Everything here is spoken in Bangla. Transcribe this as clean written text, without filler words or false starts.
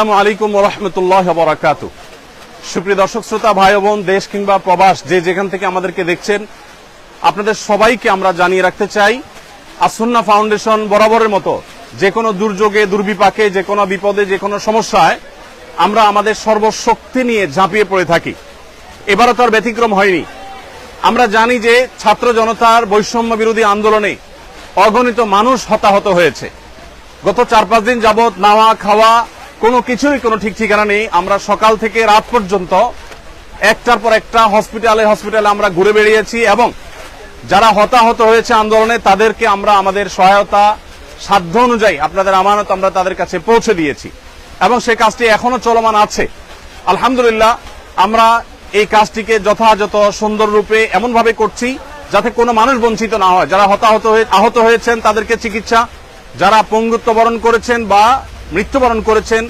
আসসালামু আলাইকুম ওয়া রাহমাতুল্লাহি ওয়া বারাকাতুহু। সুপ্রিয় দর্শক শ্রোতা ভাই বোন, দেশ কিংবা প্রবাস যে যেখান থেকে আমাদেরকে দেখছেন, আপনাদের সবাইকে আমরা জানিয়ে রাখতে চাই, আস-সুন্নাহ ফাউন্ডেশন বরাবরের মতো যে কোনো দুর্যোগে, দুর্বিপাকে, যে কোনো বিপদে, যে কোনো সমস্যায় আমরা আমাদের সর্বশক্তি নিয়ে ঝাঁপিয়ে পড়ে থাকি। এবারও তার ব্যতিক্রম হয়নি। আমরা জানি যে ছাত্র জনতার বৈষম্য বিরোধী আন্দোলনে অগণিত মানুষ হতাহত হয়েছে। গত 4-5 দিন যাবৎ নাওয়া খাওয়া কোনো কিছুরই কোনো ঠিক ঠিকানা নেই। আমরা সকাল থেকে রাত পর্যন্ত একটার পর একটা হসপিটালে আমরা ঘুরে বেরিয়েছি এবং যারা হতাহত হয়েছে আন্দোলনে তাদেরকে আমরা আমাদের সহায়তা সাধ্য অনুযায়ী আপনাদের আমানত আমরা তাদের কাছে পৌঁছে দিয়েছি এবং সেই কাজটি এখনো চলমান আছে। আলহামদুলিল্লাহ, আমরা এই কাজটিকে যথাযথ সুন্দর রূপে এমনভাবে করছি যাতে কোনো মানুষ বঞ্চিত না হয়। যারা আহত হয়েছেন তাদেরকে চিকিৎসা, যারা পঙ্গুত্ব বরণ করেছেন বা মৃত্যুবরণ করেছেন